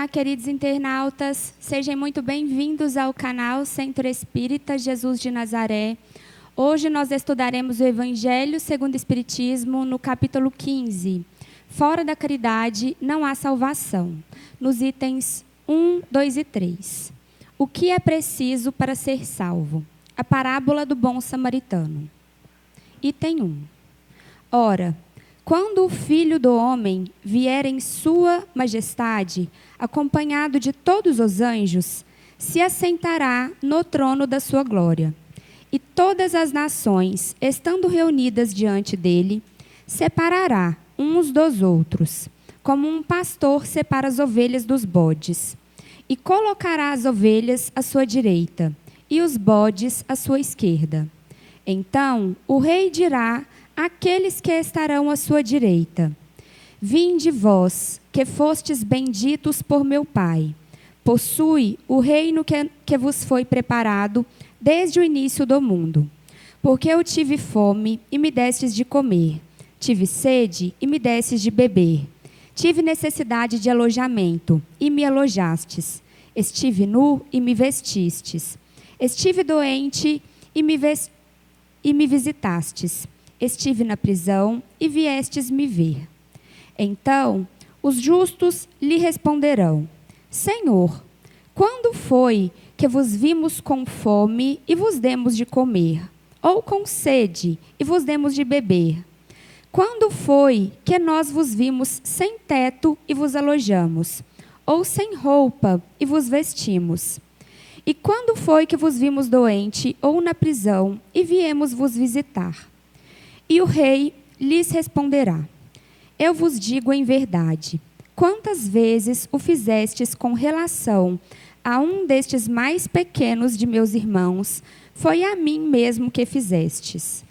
Olá, queridos internautas, sejam muito bem-vindos ao canal Centro Espírita Jesus de Nazaré. Hoje nós estudaremos o Evangelho segundo o Espiritismo no capítulo 15. Fora da caridade não há salvação, nos itens 1, 2 e 3. O que é preciso para ser salvo? A parábola do bom samaritano. Item 1. Ora, quando o Filho do Homem vier em sua majestade, acompanhado de todos os anjos, se assentará no trono da sua glória. E todas as nações, estando reunidas diante dele, separará uns dos outros, como um pastor separa as ovelhas dos bodes. E colocará as ovelhas à sua direita, e os bodes à sua esquerda. Então o rei dirá àqueles que estarão à sua direita: Vinde vós, que fostes benditos por meu Pai. Possui o reino que vos foi preparado desde o início do mundo. Porque eu tive fome e me destes de comer. Tive sede e me destes de beber. Tive necessidade de alojamento e me alojastes. Estive nu e me vestistes. Estive doente e me visitastes. Estive na prisão e viestes me ver. Então os justos lhe responderão: Senhor, quando foi que vos vimos com fome e vos demos de comer? Ou com sede e vos demos de beber? Quando foi que nós vos vimos sem teto e vos alojamos? Ou sem roupa e vos vestimos? E quando foi que vos vimos doente ou na prisão e viemos vos visitar? E o rei lhes responderá: Eu vos digo em verdade, quantas vezes o fizestes com relação a um destes mais pequenos de meus irmãos, foi a mim mesmo que fizestes.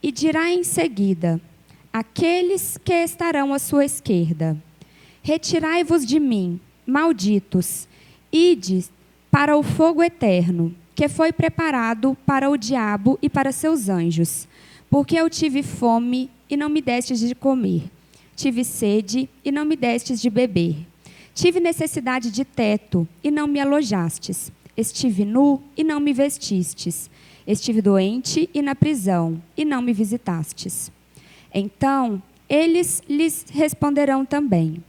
E dirá em seguida àqueles que estarão à sua esquerda: Retirai-vos de mim, malditos, ide para o fogo eterno, que foi preparado para o diabo e para seus anjos. Porque eu tive fome e não me destes de comer. Tive sede e não me destes de beber. Tive necessidade de teto e não me alojastes. Estive nu e não me vestistes. Estive doente e na prisão e não me visitastes. Então eles lhes responderão também: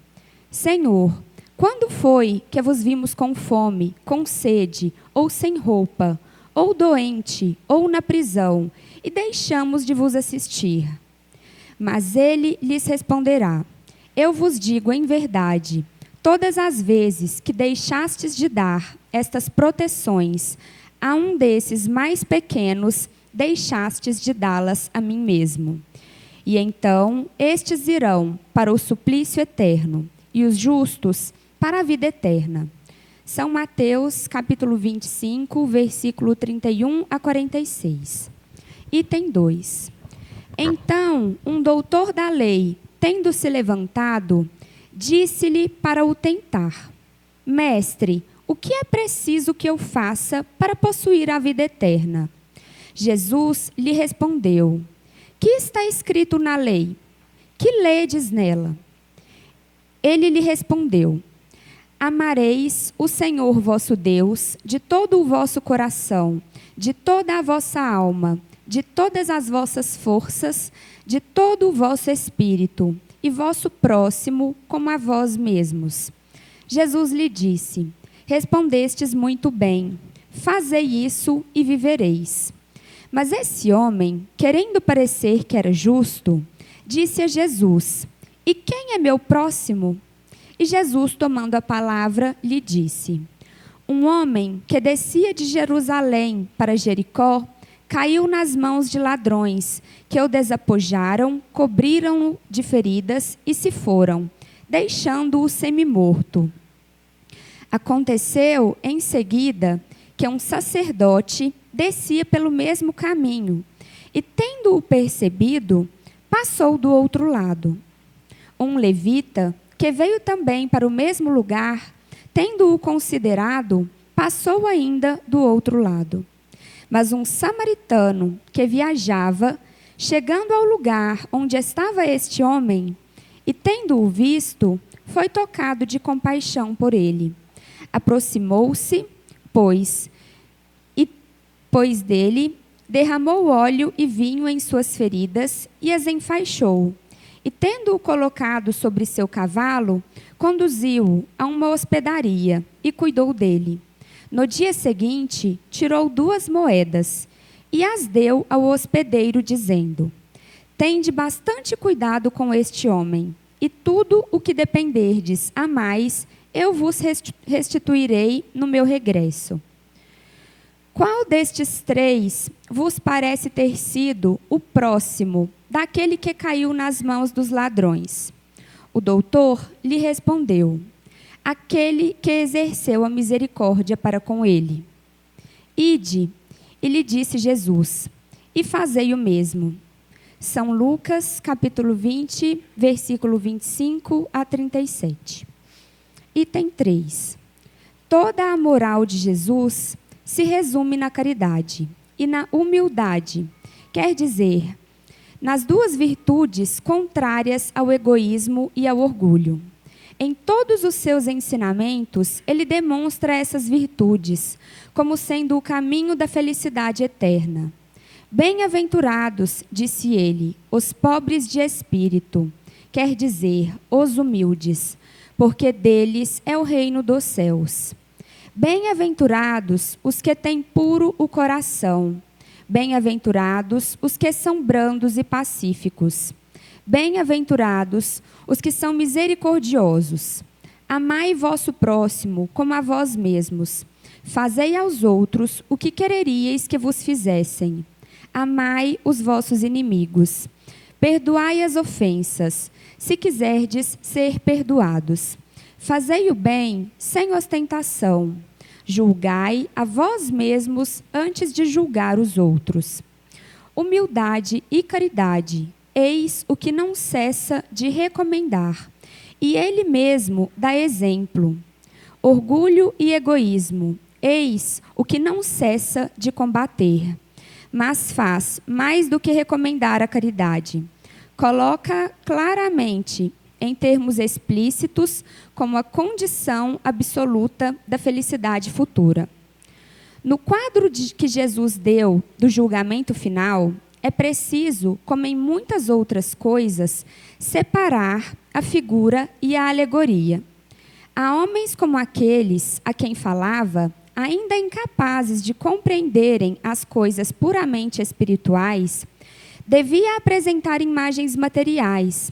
Senhor, quando foi que vos vimos com fome, com sede, ou sem roupa, ou doente, ou na prisão, e deixamos de vos assistir? Mas ele lhes responderá: Eu vos digo em verdade, todas as vezes que deixastes de dar estas proteções a um desses mais pequenos, deixastes de dá-las a mim mesmo. E então estes irão para o suplício eterno, e os justos para a vida eterna. São Mateus, capítulo 25, versículo 31 a 46. Item 2. Então, um doutor da lei, tendo se levantado, disse-lhe para o tentar: Mestre, o que é preciso que eu faça para possuir a vida eterna? Jesus lhe respondeu: Que está escrito na lei? Que ledes nela? Ele lhe respondeu: Amareis o Senhor vosso Deus de todo o vosso coração, de toda a vossa alma, de todas as vossas forças, de todo o vosso espírito, e vosso próximo como a vós mesmos. Jesus lhe disse: Respondestes muito bem, fazei isso e vivereis. Mas esse homem, querendo parecer que era justo, disse a Jesus: E quem é meu próximo? E Jesus, tomando a palavra, lhe disse: Um homem que descia de Jerusalém para Jericó, caiu nas mãos de ladrões, que o desapojaram, cobriram-no de feridas e se foram, deixando-o semi-morto. Aconteceu, em seguida, que um sacerdote descia pelo mesmo caminho, e, tendo-o percebido, passou do outro lado. Um levita, que veio também para o mesmo lugar, tendo-o considerado, passou ainda do outro lado. Mas um samaritano que viajava, chegando ao lugar onde estava este homem, E, tendo-o visto, foi tocado de compaixão por ele. Aproximou-se, pois dele, derramou óleo e vinho em suas feridas e as enfaixou. E, tendo-o colocado sobre seu cavalo, conduziu-o a uma hospedaria e cuidou dele. No dia seguinte, tirou 2 moedas e as deu ao hospedeiro, dizendo: Tende bastante cuidado com este homem, e tudo o que dependerdes a mais, eu vos restituirei no meu regresso. Qual destes 3 vos parece ter sido o próximo daquele que caiu nas mãos dos ladrões? O doutor lhe respondeu: aquele que exerceu a misericórdia para com ele. Ide, e lhe disse Jesus, e fazei o mesmo. São Lucas, capítulo 20, versículo 25 a 37. Item 3. Toda a moral de Jesus se resume na caridade e na humildade, quer dizer, nas 2 virtudes contrárias ao egoísmo e ao orgulho. Em todos os seus ensinamentos, ele demonstra essas virtudes como sendo o caminho da felicidade eterna. Bem-aventurados, disse ele, os pobres de espírito, quer dizer, os humildes, porque deles é o reino dos céus. Bem-aventurados os que têm puro o coração. Bem-aventurados os que são brandos e pacíficos. Bem-aventurados os que são misericordiosos. Amai vosso próximo como a vós mesmos. Fazei aos outros o que quereríeis que vos fizessem. Amai os vossos inimigos. Perdoai as ofensas, se quiserdes ser perdoados. Fazei o bem sem ostentação. Julgai a vós mesmos antes de julgar os outros. Humildade e caridade, eis o que não cessa de recomendar, e ele mesmo dá exemplo. Orgulho e egoísmo, eis o que não cessa de combater, mas faz mais do que recomendar a caridade. Coloca claramente, em termos explícitos, como a condição absoluta da felicidade futura. No quadro que Jesus deu do julgamento final, é preciso, como em muitas outras coisas, separar a figura e a alegoria. Há homens como aqueles a quem falava, ainda incapazes de compreenderem as coisas puramente espirituais, devia apresentar imagens materiais,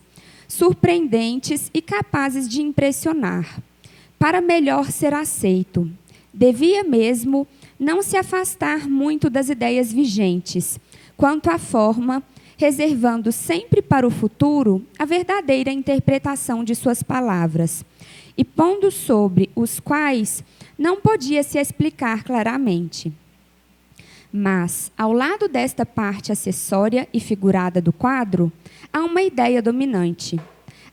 surpreendentes e capazes de impressionar. Para melhor ser aceito, devia mesmo não se afastar muito das ideias vigentes, quanto à forma, reservando sempre para o futuro a verdadeira interpretação de suas palavras, e pondo sobre os quais não podia se explicar claramente. Mas, ao lado desta parte acessória e figurada do quadro, há uma ideia dominante,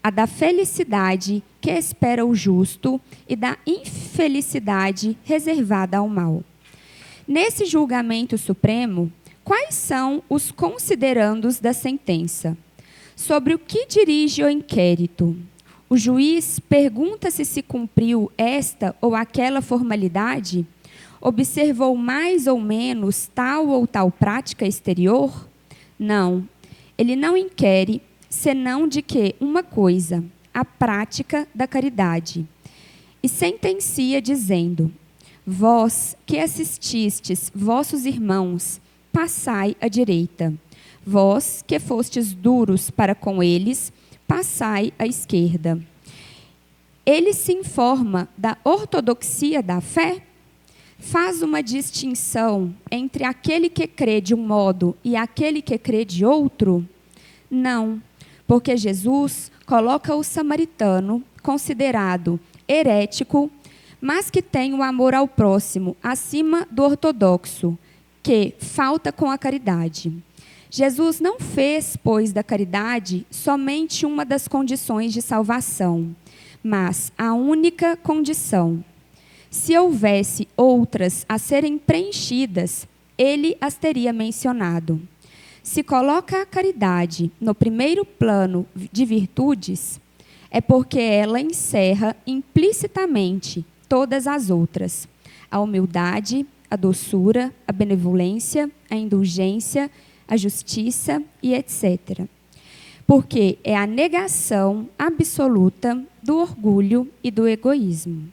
a da felicidade que espera o justo e da infelicidade reservada ao mal. Nesse julgamento supremo, quais são os considerandos da sentença? Sobre o que dirige o inquérito? O juiz pergunta se cumpriu esta ou aquela formalidade? Observou mais ou menos tal ou tal prática exterior? Não. Ele não inquere, senão de que uma coisa, a prática da caridade. E sentencia dizendo: vós que assististes vossos irmãos, passai à direita. Vós que fostes duros para com eles, passai à esquerda. Ele se informa da ortodoxia da fé? Faz uma distinção entre aquele que crê de um modo e aquele que crê de outro? Não, porque Jesus coloca o samaritano, considerado herético, mas que tem o amor ao próximo acima do ortodoxo, que falta com a caridade. Jesus não fez, pois, da caridade somente uma das condições de salvação, mas a única condição. Se houvesse outras a serem preenchidas, ele as teria mencionado. Se coloca a caridade no primeiro plano de virtudes, é porque ela encerra implicitamente todas as outras: a humildade, a doçura, a benevolência, a indulgência, a justiça e etc. Porque é a negação absoluta do orgulho e do egoísmo.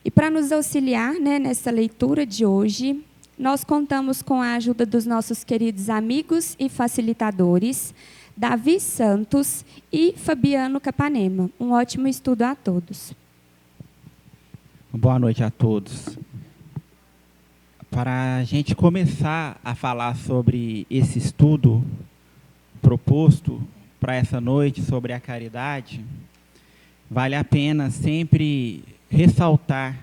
E para nos auxiliar, nessa leitura de hoje, nós contamos com a ajuda dos nossos queridos amigos e facilitadores, Davi Santos e Fabiano Capanema. Um ótimo estudo a todos. Boa noite a todos. Para a gente começar a falar sobre esse estudo proposto para essa noite sobre a caridade, vale a pena sempre ressaltar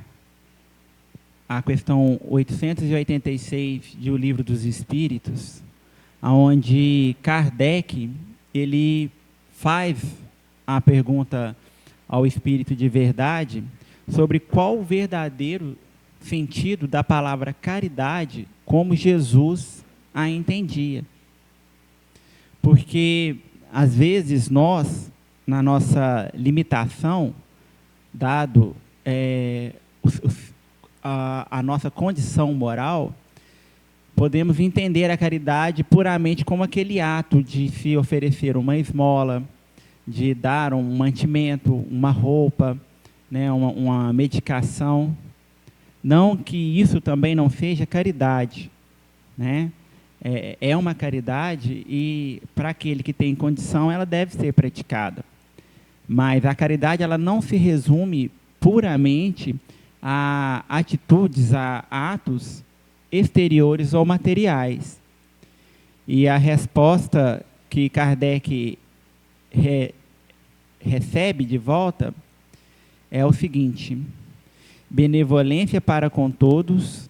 a questão 886 de O Livro dos Espíritos, onde Kardec ele faz a pergunta ao Espírito de verdade sobre qual o verdadeiro sentido da palavra caridade como Jesus a entendia. Porque, às vezes, nós, na nossa limitação, dado a nossa condição moral, podemos entender a caridade puramente como aquele ato de se oferecer uma esmola, de dar um mantimento, uma roupa, uma medicação. Não que isso também não seja caridade, né? É uma caridade e, para aquele que tem condição, ela deve ser praticada. Mas a caridade ela não se resume puramente a atitudes, a atos exteriores ou materiais. E a resposta que Kardec recebe de volta é o seguinte: benevolência para com todos,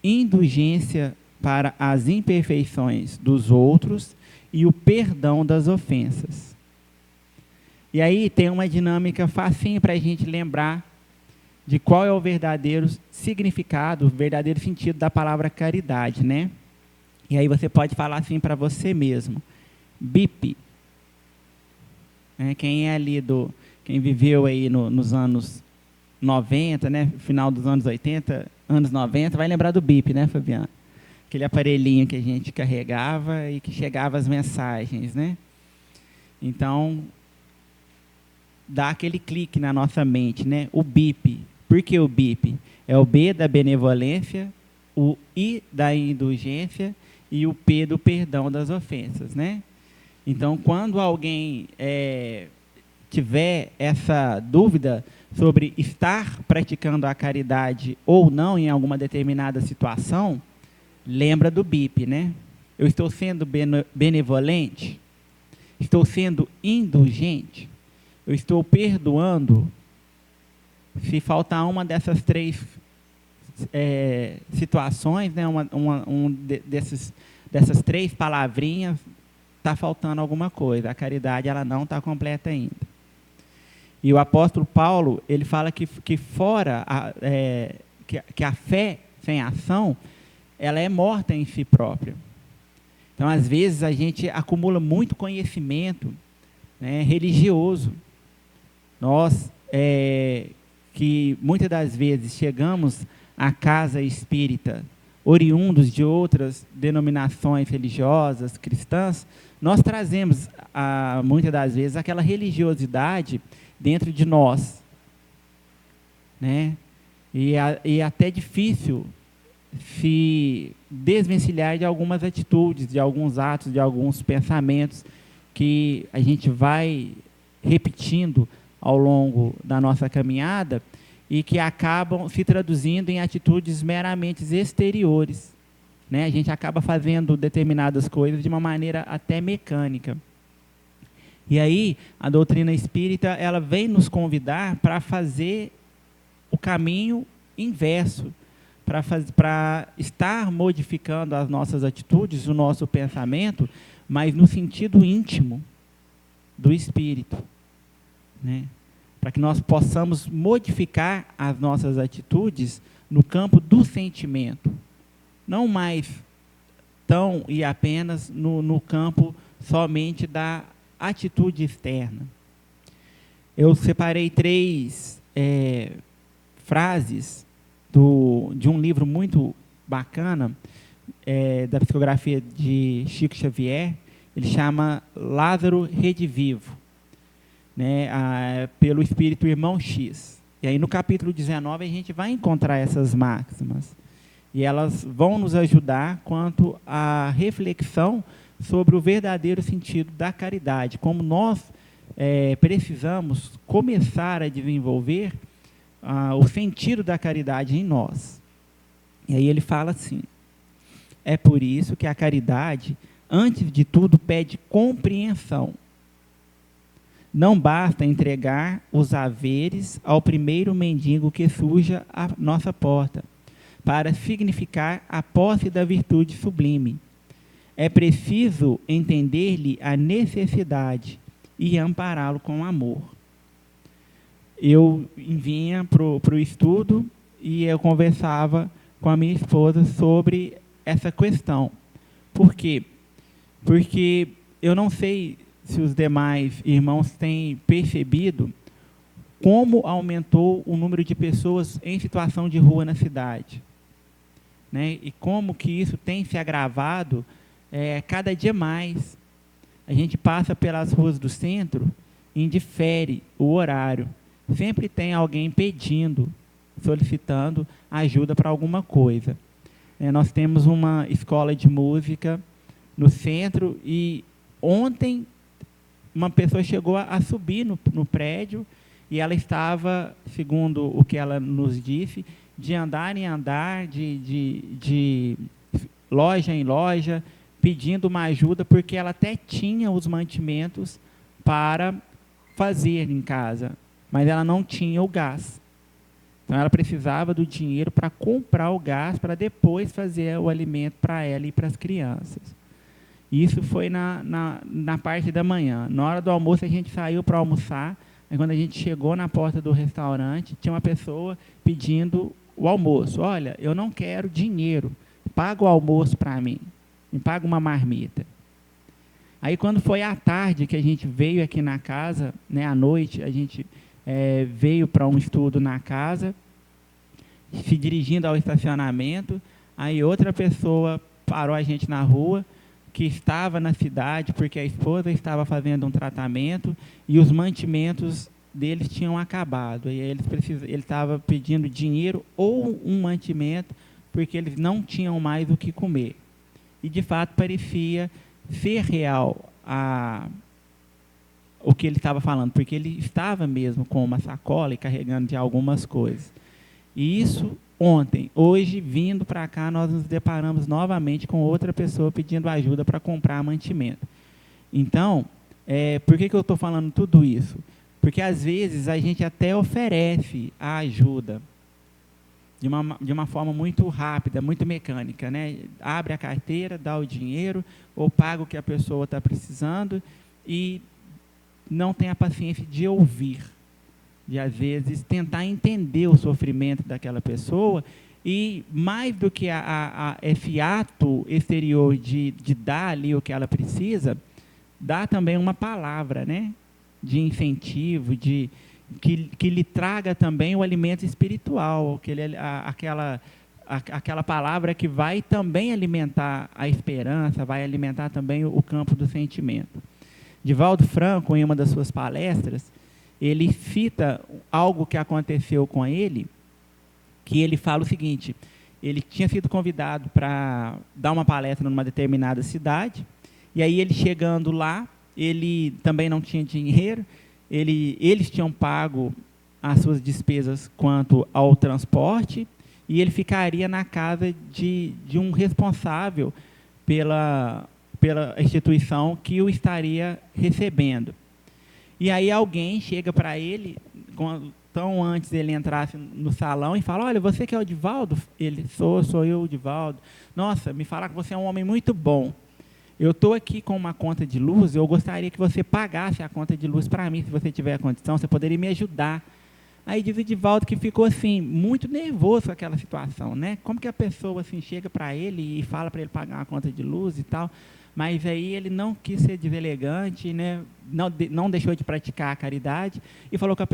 indulgência para as imperfeições dos outros e o perdão das ofensas. E aí tem uma dinâmica facinha para a gente lembrar de qual é o verdadeiro significado, o verdadeiro sentido da palavra caridade, né? E aí você pode falar assim para você mesmo: BIP. Quem viveu aí nos anos 90, né? Final dos anos 80, anos 90, vai lembrar do BIP, né, Fabiano? Aquele aparelhinho que a gente carregava e que chegava as mensagens, né? Então, dá aquele clique na nossa mente, né? O BIP. Por que o BIP? É o B da benevolência, o I da indulgência e o P do perdão das ofensas, né? Então, quando alguém tiver essa dúvida sobre estar praticando a caridade ou não em alguma determinada situação, lembra do BIP, né? Eu estou sendo benevolente? Estou sendo indulgente? Eu estou perdoando? Se faltar uma dessas três situações, né, dessas três palavrinhas, está faltando alguma coisa. A caridade ela não está completa ainda. E o apóstolo Paulo ele fala que fora que a fé sem ação ela é morta em si própria. Então, às vezes, a gente acumula muito conhecimento, né, religioso. Nós, que muitas das vezes chegamos à casa espírita, oriundos de outras denominações religiosas, cristãs, nós trazemos, muitas das vezes, aquela religiosidade dentro de nós, né? E é até difícil se desvencilhar de algumas atitudes, de alguns atos, de alguns pensamentos que a gente vai repetindo ao longo da nossa caminhada e que acabam se traduzindo em atitudes meramente exteriores, né? A gente acaba fazendo determinadas coisas de uma maneira até mecânica. E aí, a doutrina espírita ela vem nos convidar para fazer o caminho inverso, para estar modificando as nossas atitudes, o nosso pensamento, mas no sentido íntimo do espírito, né? Para que nós possamos modificar as nossas atitudes no campo do sentimento, não mais tão e apenas no campo somente da atitude externa. eu separei 3 frases de um livro muito bacana, da psicografia de Chico Xavier. Ele chama Lázaro Redivivo, né, pelo espírito Irmão X. E aí no capítulo 19 a gente vai encontrar essas máximas. E elas vão nos ajudar quanto à reflexão sobre o verdadeiro sentido da caridade, como nós precisamos começar a desenvolver o sentido da caridade em nós. E aí ele fala assim: é por isso que a caridade, antes de tudo, pede compreensão. Não basta entregar os haveres ao primeiro mendigo que surja à nossa porta, para significar a posse da virtude sublime. É preciso entender-lhe a necessidade e ampará-lo com amor. Eu vinha para o estudo e eu conversava com a minha esposa sobre essa questão. Por quê? Porque eu não sei se os demais irmãos têm percebido como aumentou o número de pessoas em situação de rua na cidade, né? E como que isso tem se agravado cada dia mais. A gente passa pelas ruas do centro e indifere o horário. Sempre tem alguém pedindo, solicitando ajuda para alguma coisa. Nós temos uma escola de música no centro e ontem uma pessoa chegou a subir no prédio e ela estava, segundo o que ela nos disse, de andar em andar, de loja em loja, pedindo uma ajuda, porque ela até tinha os mantimentos para fazer em casa, mas ela não tinha o gás. Então, ela precisava do dinheiro para comprar o gás, para depois fazer o alimento para ela e para as crianças. Isso foi na parte da manhã. Na hora do almoço, a gente saiu para almoçar. Aí, quando a gente chegou na porta do restaurante, tinha uma pessoa pedindo o almoço. Olha, eu não quero dinheiro, paga o almoço para mim, me paga uma marmita. Aí, quando foi à tarde que a gente veio aqui na casa, né, à noite, a gente veio para um estudo na casa, se dirigindo ao estacionamento, aí outra pessoa parou a gente na rua, que estava na cidade, porque a esposa estava fazendo um tratamento e os mantimentos deles tinham acabado. E ele estava pedindo dinheiro ou um mantimento, porque eles não tinham mais o que comer. E, de fato, parecia ser real o que ele estava falando, porque ele estava mesmo com uma sacola e carregando de algumas coisas. E isso ontem. Hoje, vindo para cá, nós nos deparamos novamente com outra pessoa pedindo ajuda para comprar mantimento. Então, por que eu estou falando tudo isso? Porque, às vezes, a gente até oferece a ajuda de uma forma muito rápida, muito mecânica, né? Abre a carteira, dá o dinheiro, ou paga o que a pessoa está precisando e não tem a paciência de ouvir, de, às vezes, tentar entender o sofrimento daquela pessoa e, mais do que esse ato exterior de dar ali o que ela precisa, dá também uma palavra, né, de incentivo, que lhe traga também o alimento espiritual, aquela palavra que vai também alimentar a esperança, vai alimentar também o campo do sentimento. Divaldo Franco, em uma das suas palestras, ele cita algo que aconteceu com ele, que ele fala o seguinte: ele tinha sido convidado para dar uma palestra numa determinada cidade, e aí ele chegando lá, ele também não tinha dinheiro, eles tinham pago as suas despesas quanto ao transporte, e ele ficaria na casa de um responsável pela instituição que o estaria recebendo. E aí alguém chega para ele, tão antes dele entrasse no salão, e fala: olha, você que é o Divaldo? Ele: sou eu, o Divaldo. Nossa, me falaram que você é um homem muito bom. Eu estou aqui com uma conta de luz, eu gostaria que você pagasse a conta de luz para mim, se você tiver a condição, você poderia me ajudar Aí diz o Divaldo que ficou assim, muito nervoso com aquela situação, né? Como que a pessoa assim, chega para ele e fala para ele pagar uma conta de luz e tal, mas aí ele não quis ser deselegante, né? Não deixou de praticar a caridade e falou com a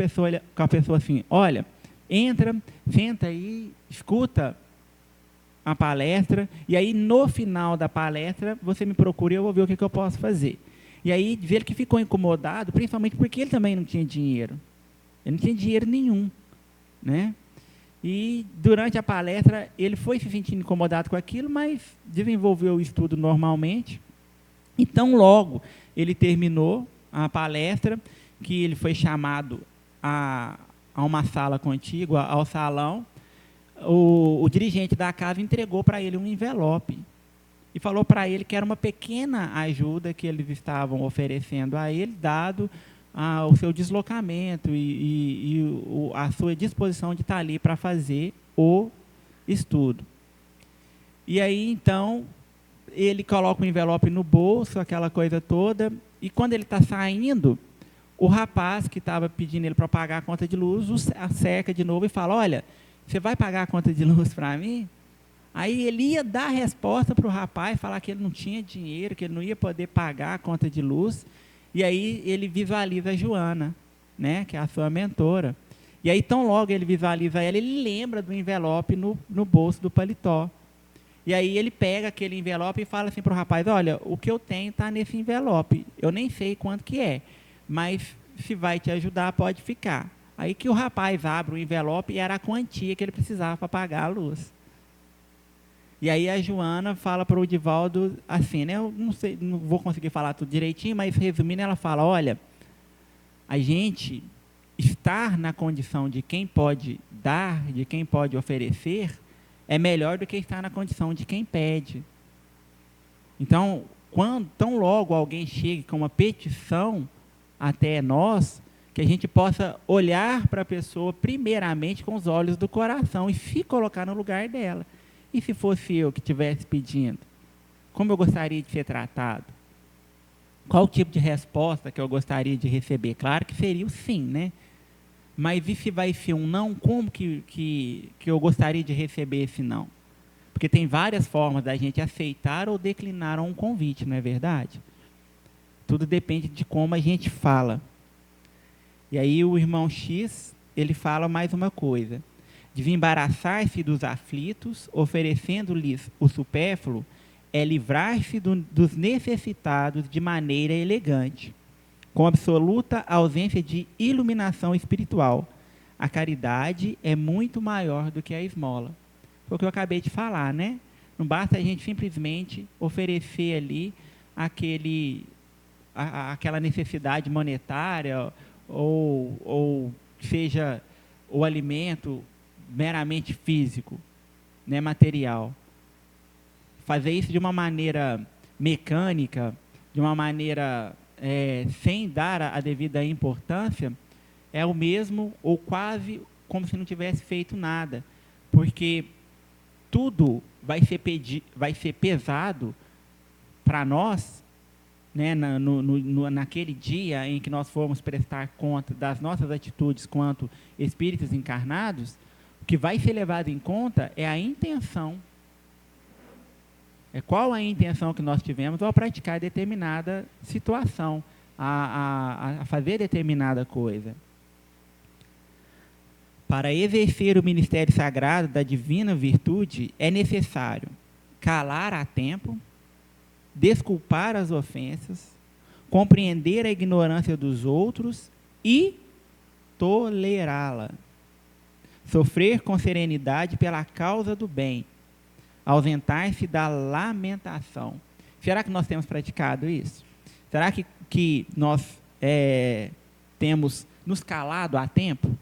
pessoa assim, olha, entra, senta aí, escuta a palestra, e aí no final da palestra você me procura e eu vou ver o que eu posso fazer. E aí vê ele que ficou incomodado, principalmente porque ele também não tinha dinheiro. Ele não tinha dinheiro nenhum, né? E durante a palestra ele foi se sentindo incomodado com aquilo, mas desenvolveu o estudo normalmente. Então logo ele terminou a palestra, que ele foi chamado a uma sala contígua ao salão, o dirigente da casa entregou para ele um envelope e falou para ele que era uma pequena ajuda que eles estavam oferecendo a ele, dado o seu deslocamento e a sua disposição de estar ali para fazer o estudo. E aí, então, ele coloca o envelope no bolso, aquela coisa toda, e quando ele está saindo, o rapaz que estava pedindo ele para pagar a conta de luz o cerca de novo e fala, olha, você vai pagar a conta de luz para mim? Aí ele ia dar a resposta para o rapaz, falar que ele não tinha dinheiro, que ele não ia poder pagar a conta de luz. E aí ele visualiza a Joana, né, que é a sua mentora. E aí, tão logo ele visualiza ela, ele lembra do envelope no bolso do paletó. E aí ele pega aquele envelope e fala assim para o rapaz, olha, o que eu tenho está nesse envelope. Eu nem sei quanto que é, mas se vai te ajudar, pode ficar. Aí que o rapaz abre o envelope e era a quantia que ele precisava para pagar a luz. E aí a Joana fala para o Divaldo assim, né? Eu não sei, não vou conseguir falar tudo direitinho, mas resumindo, ela fala, olha, a gente estar na condição de quem pode dar, de quem pode oferecer, é melhor do que estar na condição de quem pede. Então, tão logo alguém chegue com uma petição até nós, que a gente possa olhar para a pessoa primeiramente com os olhos do coração e se colocar no lugar dela. E se fosse eu que estivesse pedindo? Como eu gostaria de ser tratado? Qual o tipo de resposta que eu gostaria de receber? Claro que seria o sim, né? Mas e se vai ser um não, como que eu gostaria de receber esse não? Porque tem várias formas da gente aceitar ou declinar um convite, não é verdade? Tudo depende de como a gente fala. E aí o irmão X, ele fala mais uma coisa. De embaraçar-se dos aflitos, oferecendo-lhes o supérfluo, é livrar-se dos necessitados de maneira elegante, com absoluta ausência de iluminação espiritual. A caridade é muito maior do que a esmola. Foi o que eu acabei de falar, né? Não basta a gente simplesmente oferecer ali aquela necessidade monetária ou seja o alimento meramente físico, né, material. Fazer isso de uma maneira mecânica, de uma maneira sem dar a devida importância, é o mesmo ou quase como se não tivesse feito nada, porque tudo vai ser pesado para nós, né, naquele dia em que nós formos prestar conta das nossas atitudes quanto espíritos encarnados. O que vai ser levado em conta é a intenção. É qual a intenção que nós tivemos ao praticar determinada situação, a fazer determinada coisa. Para exercer o ministério sagrado da divina virtude, é necessário calar a tempo, desculpar as ofensas, compreender a ignorância dos outros e tolerá-la. Sofrer com serenidade pela causa do bem, ausentar-se da lamentação. Será que nós temos praticado isso? Será que nós temos nos calado a tempo?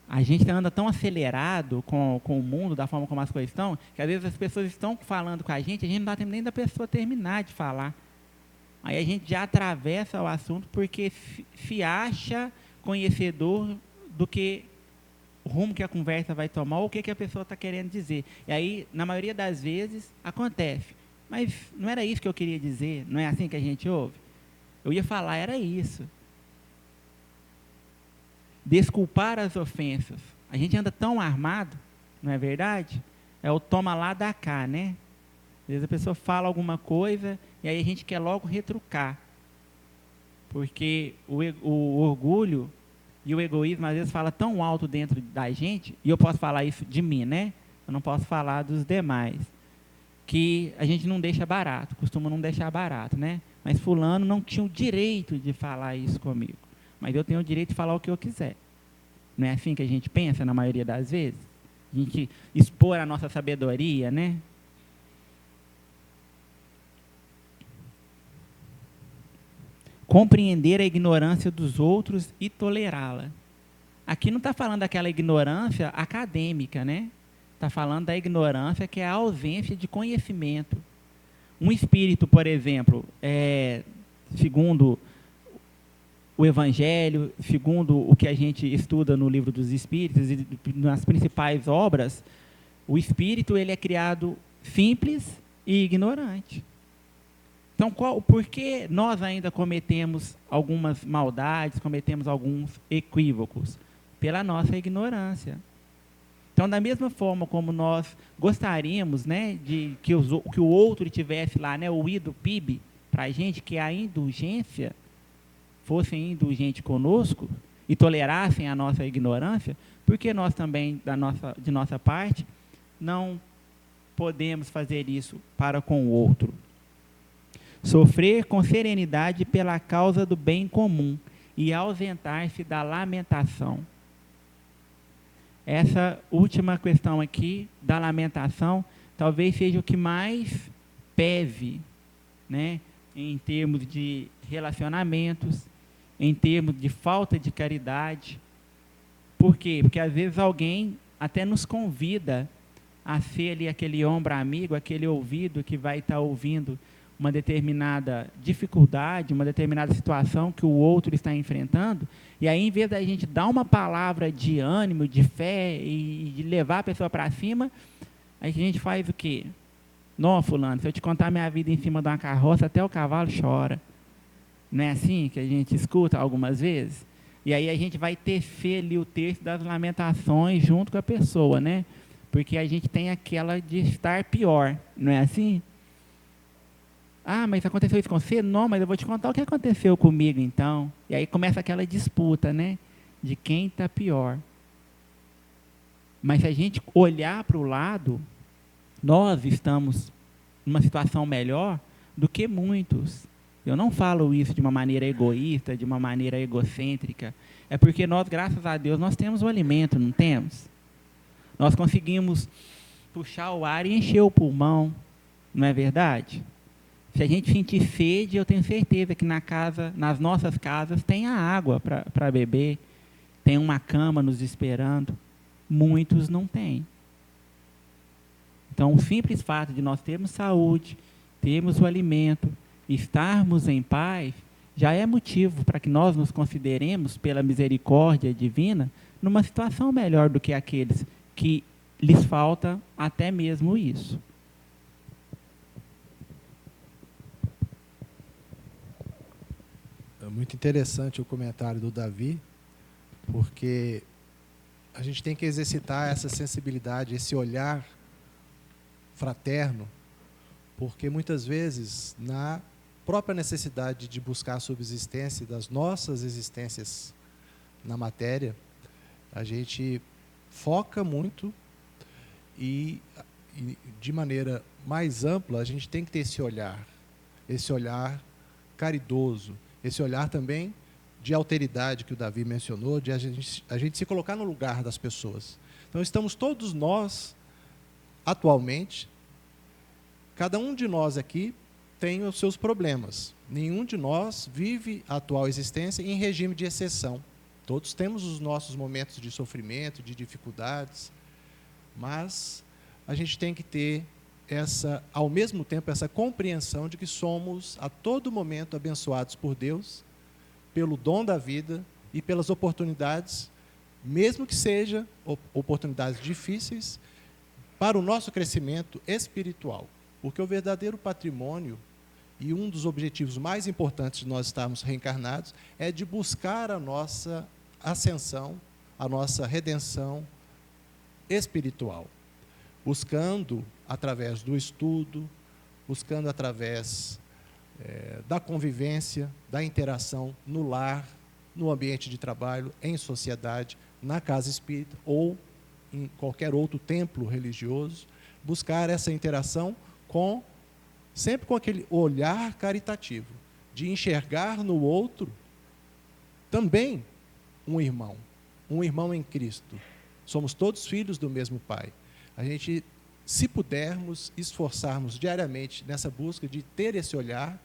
A gente anda tão acelerado com o mundo, da forma como as coisas estão, que às vezes as pessoas estão falando com a gente não dá tempo nem da pessoa terminar de falar. Aí a gente já atravessa o assunto porque se acha conhecedor do que o rumo que a conversa vai tomar ou o que a pessoa está querendo dizer. E aí, na maioria das vezes, acontece. Mas não era isso que eu queria dizer, não é assim que a gente ouve? Eu ia falar, era isso. desculpar as ofensas. A gente anda tão armado, não é verdade? É o toma lá, dá cá, né? Às vezes a pessoa fala alguma coisa e aí a gente quer logo retrucar. Porque o orgulho e o egoísmo às vezes fala tão alto dentro da gente, e eu posso falar isso de mim, né? Eu não posso falar dos demais, que a gente não deixa barato, costuma não deixar barato, né? Mas fulano não tinha o direito de falar isso comigo, mas eu tenho o direito de falar o que eu quiser. Não é assim que a gente pensa na maioria das vezes? A gente expor a nossa sabedoria, né? Compreender a ignorância dos outros e tolerá-la. Aqui não está falando daquela ignorância acadêmica, né? Está falando da ignorância que é a ausência de conhecimento. Um espírito, por exemplo, segundo o Evangelho, segundo o que a gente estuda no livro dos Espíritos e nas principais obras, o espírito ele é criado simples e ignorante. Então, por que nós ainda cometemos algumas maldades, cometemos alguns equívocos? Pela nossa ignorância. Então, da mesma forma como nós gostaríamos, né, de que o outro tivesse lá, né, o I do PIB para a gente, que a indulgência fossem indulgentes conosco e tolerassem a nossa ignorância, porque nós também, de nossa parte, não podemos fazer isso para com o outro. Sofrer com serenidade pela causa do bem comum e ausentar-se da lamentação. Essa última questão aqui, da lamentação, talvez seja o que mais pese, né, em termos de relacionamentos, em termos de falta de caridade. Por quê? Porque às vezes alguém até nos convida a ser ali aquele ombro amigo, aquele ouvido que vai estar ouvindo uma determinada dificuldade, uma determinada situação que o outro está enfrentando, e aí, em vez da gente dar uma palavra de ânimo, de fé e de levar a pessoa para cima, aí a gente faz o quê? Não, fulano, se eu te contar minha vida em cima de uma carroça, até o cavalo chora. Não é assim que a gente escuta algumas vezes? E aí a gente vai tecer ali o texto das lamentações junto com a pessoa, né? Porque a gente tem aquela de estar pior, não é assim? Ah, mas aconteceu isso com você? Não, mas eu vou te contar o que aconteceu comigo, então. E aí começa aquela disputa, né? De quem está pior. Mas se a gente olhar para o lado, nós estamos numa situação melhor do que muitos. Eu não falo isso de uma maneira egoísta, de uma maneira egocêntrica. É porque nós, graças a Deus, nós temos o alimento, não temos? Nós conseguimos puxar o ar e encher o pulmão, não é verdade? Se a gente sentir sede, eu tenho certeza que nas nossas casas tem a água para beber, tem uma cama nos esperando. Muitos não têm. Então, o simples fato de nós termos saúde, termos o alimento, estarmos em paz, já é motivo para que nós nos consideremos, pela misericórdia divina, numa situação melhor do que aqueles que lhes falta até mesmo isso. É muito interessante o comentário do Davi, porque a gente tem que exercitar essa sensibilidade, esse olhar fraterno, porque muitas vezes, na própria necessidade de buscar a subsistência das nossas existências na matéria, a gente foca muito e de maneira mais ampla, a gente tem que ter esse olhar caridoso, esse olhar também de alteridade que o Davi mencionou, de a gente se colocar no lugar das pessoas. Então, estamos todos nós, atualmente, cada um de nós aqui tem os seus problemas. Nenhum de nós vive a atual existência em regime de exceção. Todos temos os nossos momentos de sofrimento, de dificuldades, mas a gente tem que ter ao mesmo tempo, essa compreensão de que somos a todo momento abençoados por Deus, pelo dom da vida e pelas oportunidades, mesmo que sejam oportunidades difíceis, para o nosso crescimento espiritual. Porque o verdadeiro patrimônio e um dos objetivos mais importantes de nós estarmos reencarnados é de buscar a nossa ascensão, a nossa redenção espiritual. Buscando através do estudo, buscando através da convivência, da interação no lar, no ambiente de trabalho, em sociedade, na casa espírita ou em qualquer outro templo religioso, buscar essa interação sempre com aquele olhar caritativo, de enxergar no outro também um irmão em Cristo. Somos todos filhos do mesmo Pai. A gente, se pudermos, esforçarmos diariamente nessa busca de ter esse olhar,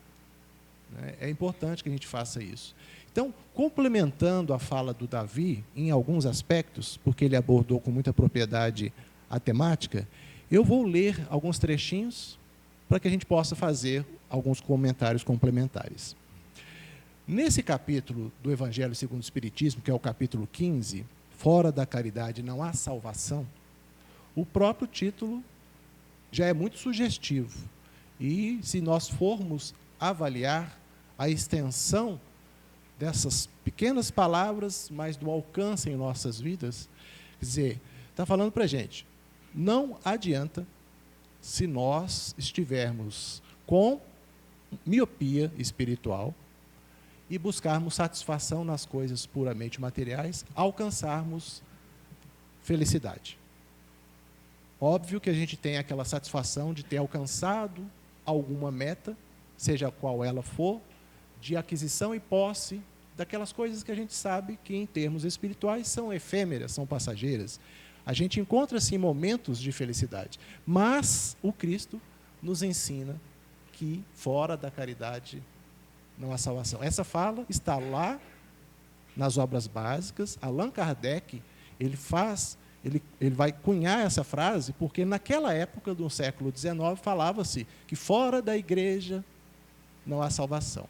né, é importante que a gente faça isso. Então, complementando a fala do Davi, em alguns aspectos, porque ele abordou com muita propriedade a temática, eu vou ler alguns trechinhos para que a gente possa fazer alguns comentários complementares. Nesse capítulo do Evangelho segundo o Espiritismo, que é o capítulo 15, Fora da caridade não há salvação, o próprio título já é muito sugestivo. E se nós formos avaliar a extensão dessas pequenas palavras, mas do alcance em nossas vidas, quer dizer, está falando para a gente, não adianta se nós estivermos com miopia espiritual e buscarmos satisfação nas coisas puramente materiais, alcançarmos felicidade. Óbvio que a gente tem aquela satisfação de ter alcançado alguma meta, seja qual ela for, de aquisição e posse daquelas coisas que a gente sabe que, em termos espirituais, são efêmeras, são passageiras. A gente encontra, sim, momentos de felicidade, mas o Cristo nos ensina que fora da caridade não há salvação. Essa fala está lá nas obras básicas. Allan Kardec, ele vai cunhar essa frase, porque naquela época do século XIX falava-se que fora da igreja não há salvação.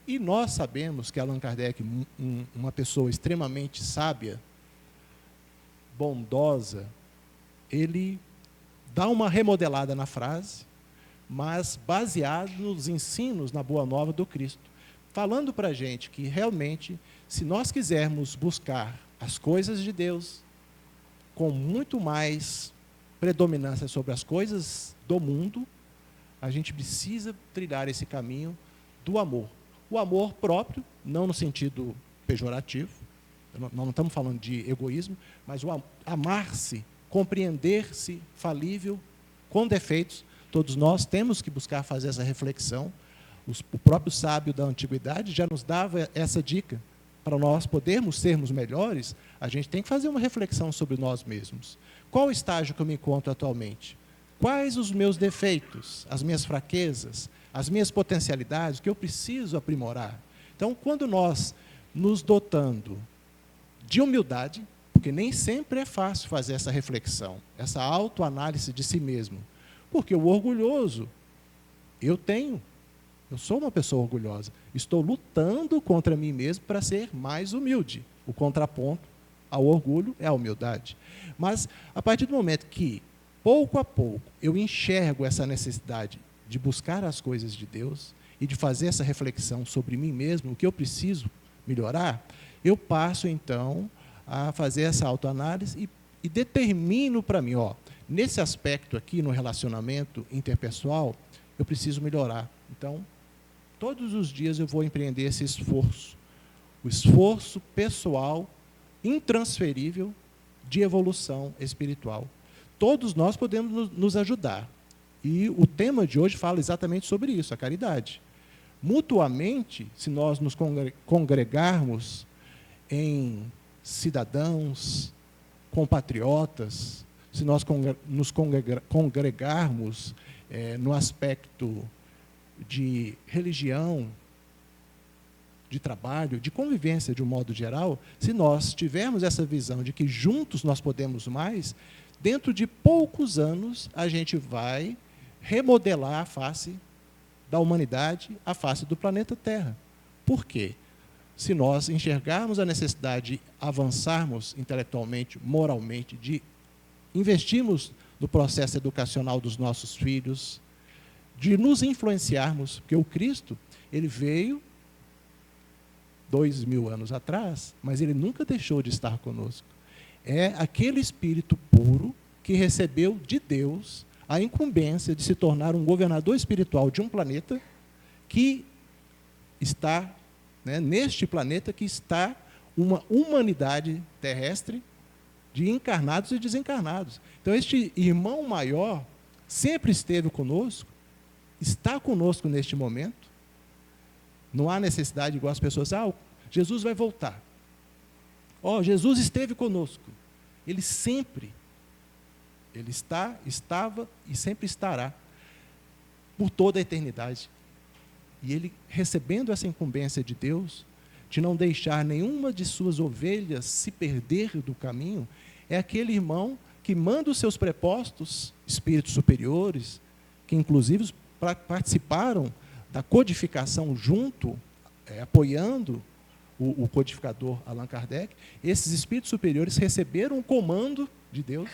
E nós sabemos que Allan Kardec, uma pessoa extremamente sábia, bondosa, ele dá uma remodelada na frase, mas baseado nos ensinos, na Boa Nova do Cristo, falando para a gente que realmente, se nós quisermos buscar as coisas de Deus com muito mais predominância sobre as coisas do mundo, a gente precisa trilhar esse caminho do amor. O amor próprio, não no sentido pejorativo, nós não estamos falando de egoísmo, mas o amar-se, compreender-se falível, com defeitos. Todos nós temos que buscar fazer essa reflexão. O próprio sábio da antiguidade já nos dava essa dica. Para nós podermos sermos melhores, a gente tem que fazer uma reflexão sobre nós mesmos. Qual o estágio que eu me encontro atualmente? Quais os meus defeitos, as minhas fraquezas, as minhas potencialidades, o que eu preciso aprimorar? Então, quando nós nos dotando de humildade, porque nem sempre é fácil fazer essa reflexão, essa autoanálise de si mesmo, porque o orgulhoso, eu sou uma pessoa orgulhosa, estou lutando contra mim mesmo para ser mais humilde. O contraponto ao orgulho é a humildade. Mas, a partir do momento que, pouco a pouco, eu enxergo essa necessidade de buscar as coisas de Deus e de fazer essa reflexão sobre mim mesmo, o que eu preciso melhorar, eu passo, então, a fazer essa autoanálise e determino para mim, nesse aspecto aqui, no relacionamento interpessoal, eu preciso melhorar. Então, todos os dias eu vou empreender esse esforço, o esforço pessoal, intransferível, de evolução espiritual. Todos nós podemos nos ajudar. E o tema de hoje fala exatamente sobre isso, a caridade. Mutuamente, se nós nos congregarmos em cidadãos, compatriotas, se nós nos congregarmos no aspecto de religião, de trabalho, de convivência de um modo geral, se nós tivermos essa visão de que juntos nós podemos mais, dentro de poucos anos a gente vai remodelar a face da humanidade, a face do planeta Terra. Por quê? Se nós enxergarmos a necessidade de avançarmos intelectualmente, moralmente, de investirmos no processo educacional dos nossos filhos, de nos influenciarmos, porque o Cristo, ele veio 2000 anos atrás, mas ele nunca deixou de estar conosco. É aquele Espírito puro que recebeu de Deus a incumbência de se tornar um governador espiritual de um planeta que está, neste planeta que está uma humanidade terrestre de encarnados e desencarnados. Então, este irmão maior sempre esteve conosco, está conosco neste momento. Não há necessidade, igual as pessoas, Jesus vai voltar. Jesus esteve conosco. Ele estava e sempre estará, por toda a eternidade. E ele, recebendo essa incumbência de Deus, de não deixar nenhuma de suas ovelhas se perder do caminho, é aquele irmão que manda os seus prepostos, espíritos superiores, que inclusive participaram da codificação junto, apoiando o codificador Allan Kardec. Esses espíritos superiores receberam o comando de Deus,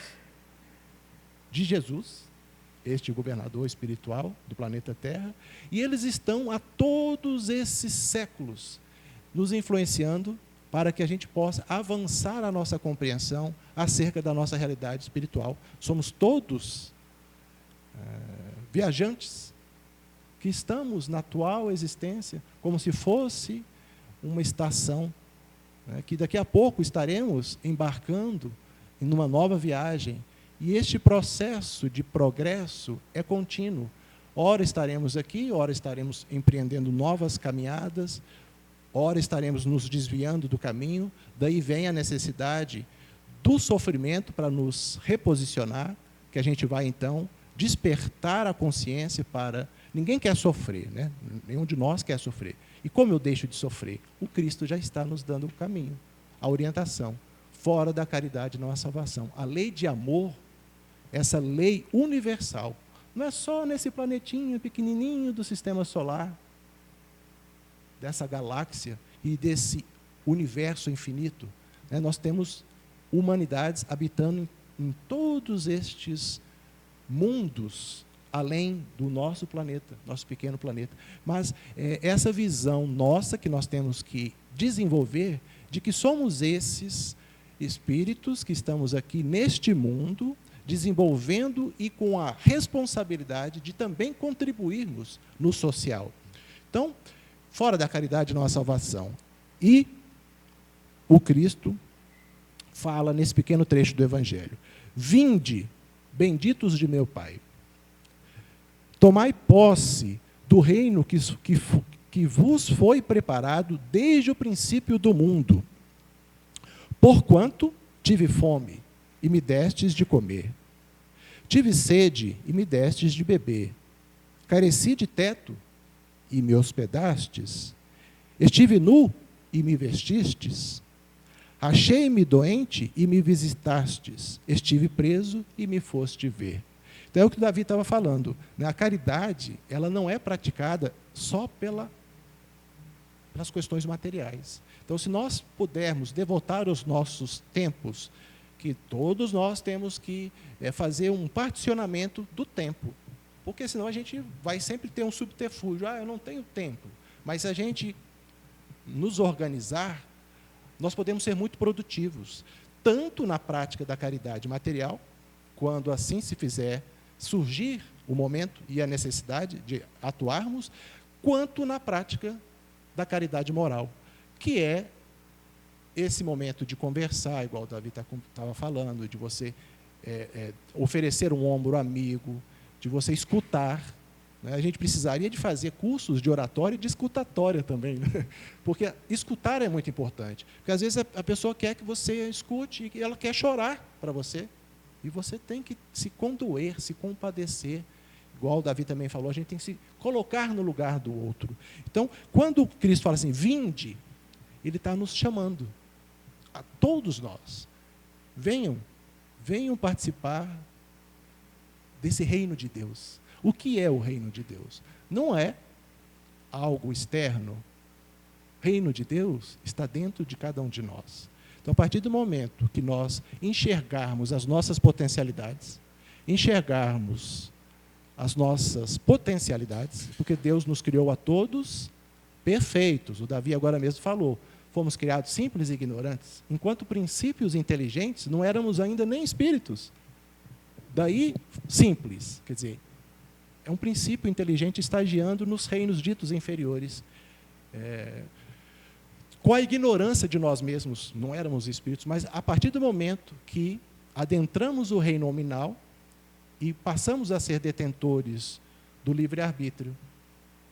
de Jesus, este governador espiritual do planeta Terra, e eles estão há todos esses séculos nos influenciando para que a gente possa avançar a nossa compreensão acerca da nossa realidade espiritual. Somos todos viajantes que estamos na atual existência como se fosse uma estação, que daqui a pouco estaremos embarcando em uma nova viagem. E este processo de progresso é contínuo. Ora estaremos aqui, ora estaremos empreendendo novas caminhadas, ora estaremos nos desviando do caminho. Daí vem a necessidade do sofrimento para nos reposicionar, que a gente vai, então, despertar a consciência para... Ninguém quer sofrer, nenhum de nós quer sofrer. E como eu deixo de sofrer? O Cristo já está nos dando o caminho, a orientação. Fora da caridade não há salvação. A lei de amor, essa lei universal, não é só nesse planetinho pequenininho do sistema solar, dessa galáxia e desse universo infinito. Nós temos humanidades habitando em todos estes mundos, além do nosso planeta, nosso pequeno planeta. Mas essa visão nossa que nós temos que desenvolver, de que somos esses espíritos que estamos aqui neste mundo, desenvolvendo e com a responsabilidade de também contribuirmos no social. Então, fora da caridade não há salvação. E o Cristo fala nesse pequeno trecho do Evangelho: vinde, benditos de meu Pai, tomai posse do reino que vos foi preparado desde o princípio do mundo. Porquanto tive fome, e me destes de comer. Tive sede, e me destes de beber. Careci de teto, e me hospedastes. Estive nu, e me vestistes. Achei-me doente, e me visitastes. Estive preso, e me foste ver. Então é o que Davi estava falando. A caridade, ela não é praticada só pelas questões materiais. Então, se nós pudermos devotar os nossos tempos, que todos nós temos que fazer um particionamento do tempo, porque senão a gente vai sempre ter um subterfúgio. Eu não tenho tempo. Mas se a gente nos organizar, nós podemos ser muito produtivos, tanto na prática da caridade material, quando assim se fizer surgir o momento e a necessidade de atuarmos, quanto na prática da caridade moral, que é esse momento de conversar, igual o Davi estava falando, de você oferecer um ombro amigo, de você escutar. A gente precisaria de fazer cursos de oratória e de escutatória também, porque escutar é muito importante. Porque às vezes a pessoa quer que você escute e ela quer chorar para você. E você tem que se condoer, se compadecer. Igual o Davi também falou, a gente tem que se colocar no lugar do outro. Então, quando Cristo fala assim, vinde, Ele está nos chamando, a todos nós. Venham participar desse reino de Deus. O que é o reino de Deus? Não é algo externo. O reino de Deus está dentro de cada um de nós. Então, a partir do momento que nós enxergarmos as nossas potencialidades, enxergarmos as nossas potencialidades, porque Deus nos criou a todos perfeitos. O Davi agora mesmo falou, fomos criados simples e ignorantes. Enquanto princípios inteligentes, não éramos ainda nem espíritos. Daí, simples, quer dizer, é um princípio inteligente estagiando nos reinos ditos inferiores. Com a ignorância de nós mesmos, não éramos espíritos, mas a partir do momento que adentramos o reino nominal e passamos a ser detentores do livre-arbítrio,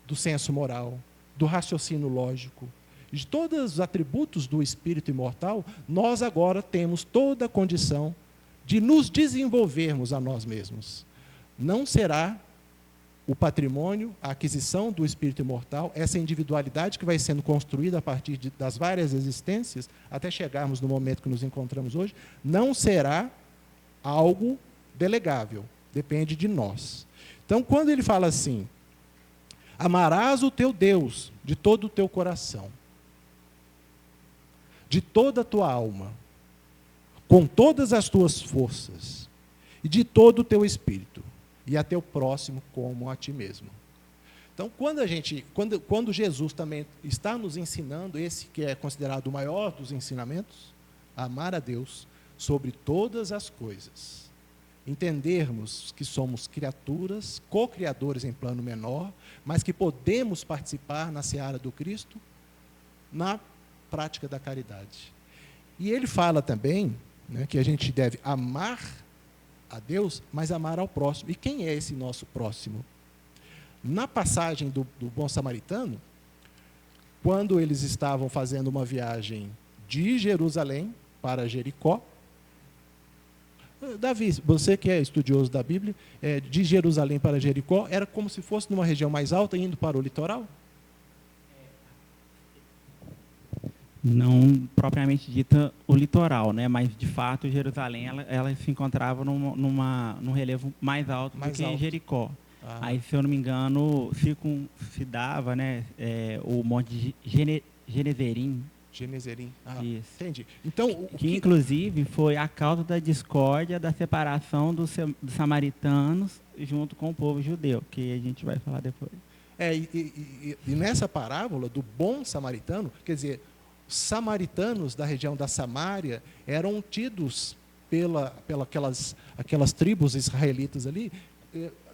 do senso moral, do raciocínio lógico, de todos os atributos do espírito imortal, nós agora temos toda a condição de nos desenvolvermos a nós mesmos. Não será o patrimônio, a aquisição do espírito imortal, essa individualidade que vai sendo construída a partir das várias existências, até chegarmos no momento que nos encontramos hoje, não será algo delegável, depende de nós. Então, quando ele fala assim, amarás o teu Deus de todo o teu coração, de toda a tua alma, com todas as tuas forças, e de todo o teu espírito, e a teu próximo como a ti mesmo. Então, quando Jesus também está nos ensinando, esse que é considerado o maior dos ensinamentos, amar a Deus sobre todas as coisas, entendermos que somos criaturas, co-criadores em plano menor, mas que podemos participar na seara do Cristo, na prática da caridade. E ele fala também, né, que a gente deve amar a Deus, mas amar ao próximo. E quem é esse nosso próximo? Na passagem do bom samaritano, quando eles estavam fazendo uma viagem de Jerusalém para Jericó, Davi, você que é estudioso da Bíblia, de Jerusalém para Jericó, era como se fosse numa região mais alta, indo para o litoral? Não propriamente dita o litoral, né? Mas, de fato, Jerusalém ela se encontrava num relevo mais alto do que Jericó. Aí, se eu não me engano, se dava, né, o monte de Genezerim. Isso. Entendi. Então, que inclusive foi a causa da discórdia, da separação dos samaritanos junto com o povo judeu, que a gente vai falar depois. E nessa parábola do bom samaritano, quer dizer, os samaritanos da região da Samária eram tidos aquelas tribos israelitas ali,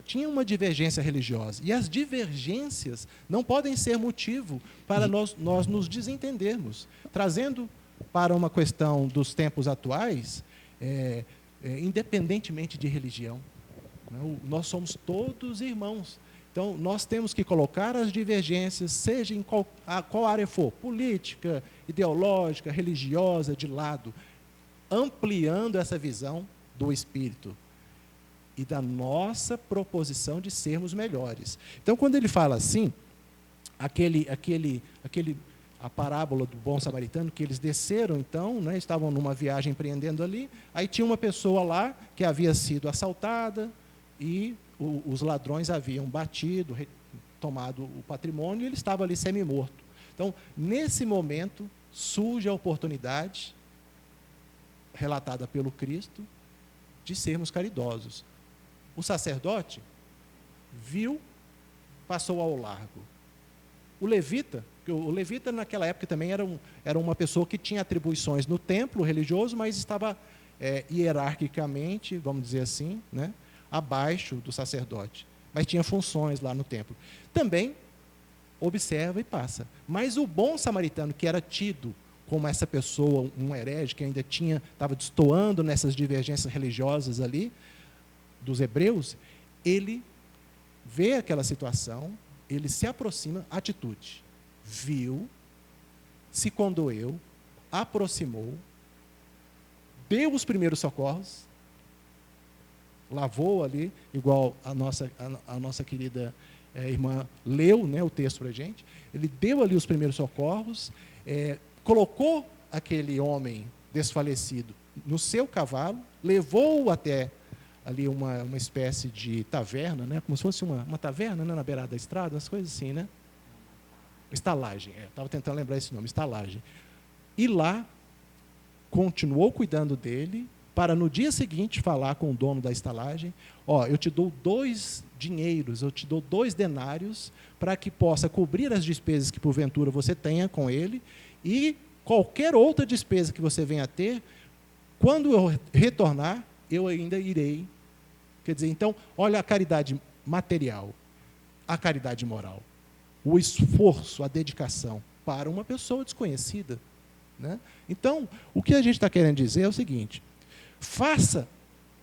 tinha uma divergência religiosa. E as divergências não podem ser motivo para nós nos desentendermos. Trazendo para uma questão dos tempos atuais, independentemente de religião, nós somos todos irmãos. Então, nós temos que colocar as divergências, seja em qual área for, política, ideológica, religiosa, de lado, ampliando essa visão do espírito e da nossa proposição de sermos melhores. Então, quando ele fala assim, a parábola do bom samaritano, que eles desceram, então, né, estavam numa viagem empreendendo ali, aí tinha uma pessoa lá que havia sido assaltada e os ladrões haviam batido, tomado o patrimônio, e ele estava ali semi-morto. Então, nesse momento, surge a oportunidade, relatada pelo Cristo, de sermos caridosos. O sacerdote viu, passou ao largo. O levita naquela época também era uma pessoa que tinha atribuições no templo religioso, mas estava hierarquicamente, vamos dizer assim, né, abaixo do sacerdote, mas tinha funções lá no templo. Também observa e passa. Mas o bom samaritano, que era tido como essa pessoa, um herege, que ainda estava destoando nessas divergências religiosas ali, dos hebreus, ele vê aquela situação, ele se aproxima, atitude. Viu, se condoeu, aproximou, deu os primeiros socorros, lavou ali, igual a nossa querida irmã leu, né, o texto para a gente. Ele deu ali os primeiros socorros, colocou aquele homem desfalecido no seu cavalo, levou-o até ali uma espécie de taverna, né, como se fosse uma taverna, né, na beirada da estrada, umas coisas assim, né? Estalagem, estava tentando lembrar esse nome, estalagem. E lá, continuou cuidando dele, para no dia seguinte falar com o dono da estalagem, eu te dou 2 dinheiros, eu te dou 2 denários para que possa cobrir as despesas que porventura você tenha com ele e qualquer outra despesa que você venha a ter, quando eu retornar, eu ainda irei. Quer dizer, então, olha a caridade material, a caridade moral, o esforço, a dedicação para uma pessoa desconhecida, né? Então, o que a gente está querendo dizer é o seguinte: faça,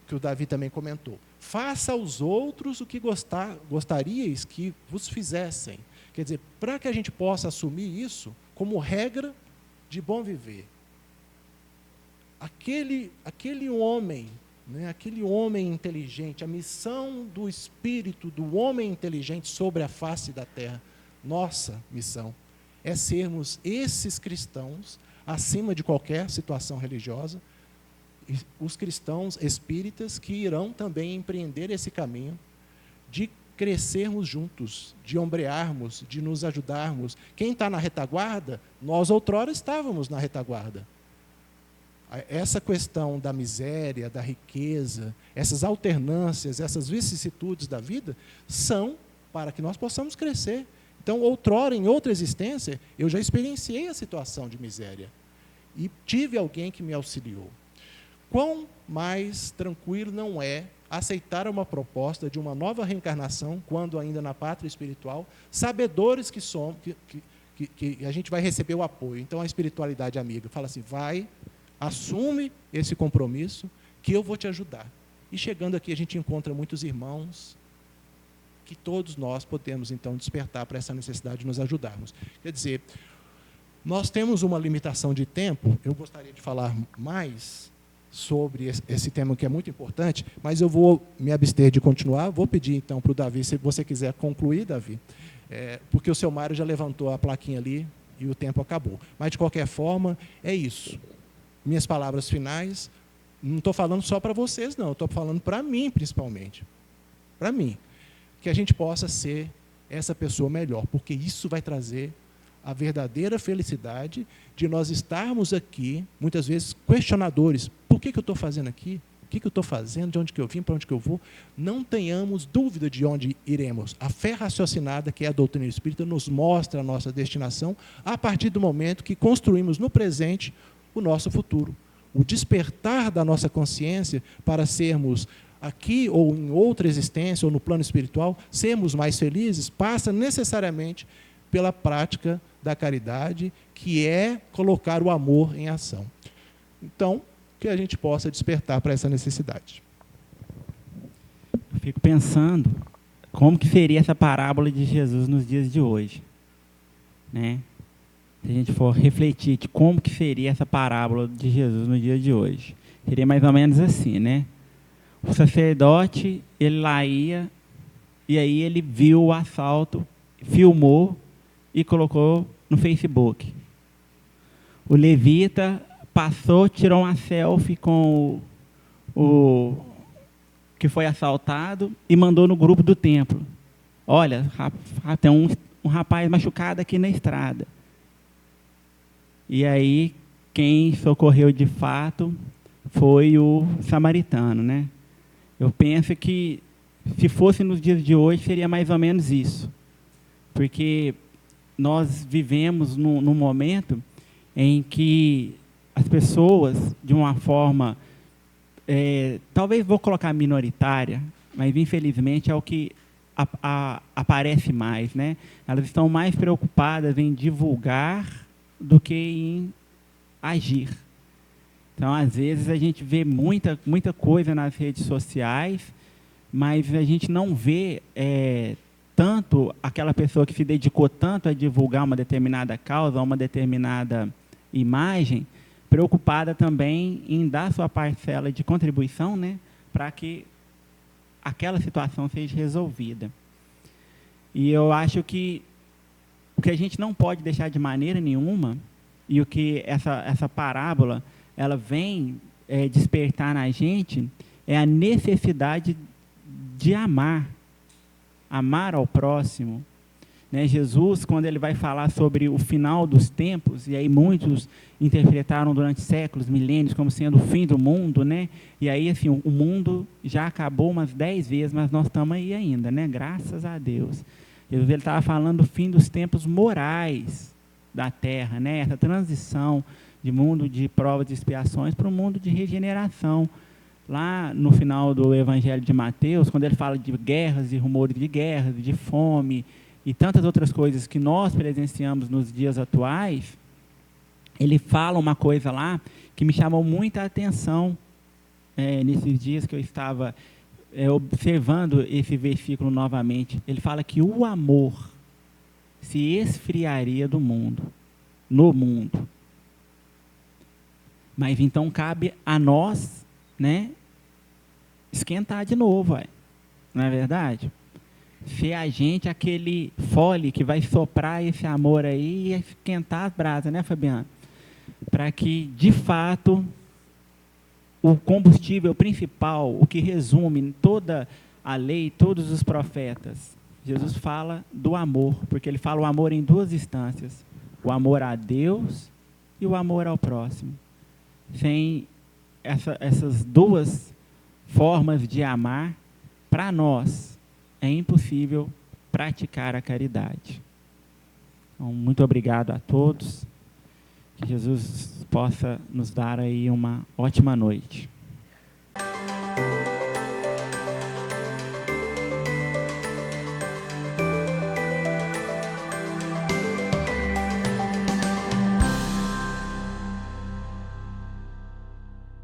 que o Davi também comentou, faça aos outros o que gostaríeis que vos fizessem. Quer dizer, para que a gente possa assumir isso como regra de bom viver. Aquele homem, né, aquele homem inteligente, a missão do Espírito do homem inteligente sobre a face da terra, nossa missão é sermos esses cristãos acima de qualquer situação religiosa, os cristãos espíritas que irão também empreender esse caminho de crescermos juntos, de ombrearmos, de nos ajudarmos. Quem está na retaguarda, nós outrora estávamos na retaguarda. Essa questão da miséria, da riqueza, essas alternâncias, essas vicissitudes da vida, são para que nós possamos crescer. Então, outrora, em outra existência, eu já experienciei a situação de miséria e tive alguém que me auxiliou. Quão mais tranquilo não é aceitar uma proposta de uma nova reencarnação, quando ainda na pátria espiritual, sabedores que somos, que a gente vai receber o apoio. Então, a espiritualidade amiga fala assim: vai, assume esse compromisso, que eu vou te ajudar. E chegando aqui, a gente encontra muitos irmãos, que todos nós podemos, então, despertar para essa necessidade de nos ajudarmos. Quer dizer, nós temos uma limitação de tempo, eu gostaria de falar mais sobre esse tema que é muito importante, mas eu vou me abster de continuar, vou pedir, então, para o Davi, se você quiser concluir, Davi, porque o seu Mário já levantou a plaquinha ali e o tempo acabou. Mas, de qualquer forma, é isso. Minhas palavras finais, não estou falando só para vocês, não, estou falando para mim, principalmente. Para mim. Que a gente possa ser essa pessoa melhor, porque isso vai trazer a verdadeira felicidade de nós estarmos aqui, muitas vezes questionadores: por que eu estou fazendo aqui? O que eu estou fazendo? De onde que eu vim? Para onde que eu vou? Não tenhamos dúvida de onde iremos. A fé raciocinada, que é a doutrina espírita, nos mostra a nossa destinação a partir do momento que construímos no presente o nosso futuro. O despertar da nossa consciência para sermos aqui ou em outra existência, ou no plano espiritual, sermos mais felizes, passa necessariamente pela prática da caridade, que é colocar o amor em ação. Então, que a gente possa despertar para essa necessidade. Eu fico pensando como que seria essa parábola de Jesus nos dias de hoje, né? Se a gente for refletir de como que seria essa parábola de Jesus no dia de hoje, seria mais ou menos assim, né? O sacerdote, ele lá ia, e aí ele viu o assalto, filmou e colocou no Facebook. O levita passou, tirou uma selfie com o que foi assaltado e mandou no grupo do templo. Olha, tem um rapaz machucado aqui na estrada. E aí, quem socorreu de fato foi o samaritano, né? Eu penso que, se fosse nos dias de hoje, seria mais ou menos isso. Porque nós vivemos num momento em que as pessoas, de uma forma, talvez vou colocar minoritária, mas infelizmente é o que aparece mais, né? Elas estão mais preocupadas em divulgar do que em agir. Então, às vezes, a gente vê muita coisa nas redes sociais, mas a gente não vê tanto aquela pessoa que se dedicou tanto a divulgar uma determinada causa, uma determinada imagem, preocupada também em dar sua parcela de contribuição, né, para que aquela situação seja resolvida. E eu acho que o que a gente não pode deixar de maneira nenhuma, e o que essa parábola ela vem despertar na gente, é a necessidade de amar ao próximo, né? Jesus, quando ele vai falar sobre o final dos tempos, e aí muitos interpretaram durante séculos, milênios, como sendo o fim do mundo, né? E aí, assim, o mundo já acabou umas 10 vezes, mas nós estamos aí ainda, né? Graças a Deus. Jesus estava falando do fim dos tempos morais da Terra, né? Essa transição de mundo de provas e expiações para um mundo de regeneração. Lá no final do Evangelho de Mateus, quando ele fala de guerras e rumores de guerras, de fome e tantas outras coisas que nós presenciamos nos dias atuais, ele fala uma coisa lá que me chamou muita atenção nesses dias que eu estava observando esse versículo novamente. Ele fala que o amor se esfriaria no mundo. Mas então cabe a nós, né, esquentar de novo, não é verdade? Ser a gente aquele fole que vai soprar esse amor aí e esquentar as brasas, né, Fabiano? Para que, de fato, o combustível principal, o que resume toda a lei, todos os profetas, Jesus fala do amor, porque ele fala o amor em duas instâncias, o amor a Deus e o amor ao próximo. Sem essas duas formas de amar, para nós é impossível praticar a caridade. Então, muito obrigado a todos. Que Jesus possa nos dar aí uma ótima noite.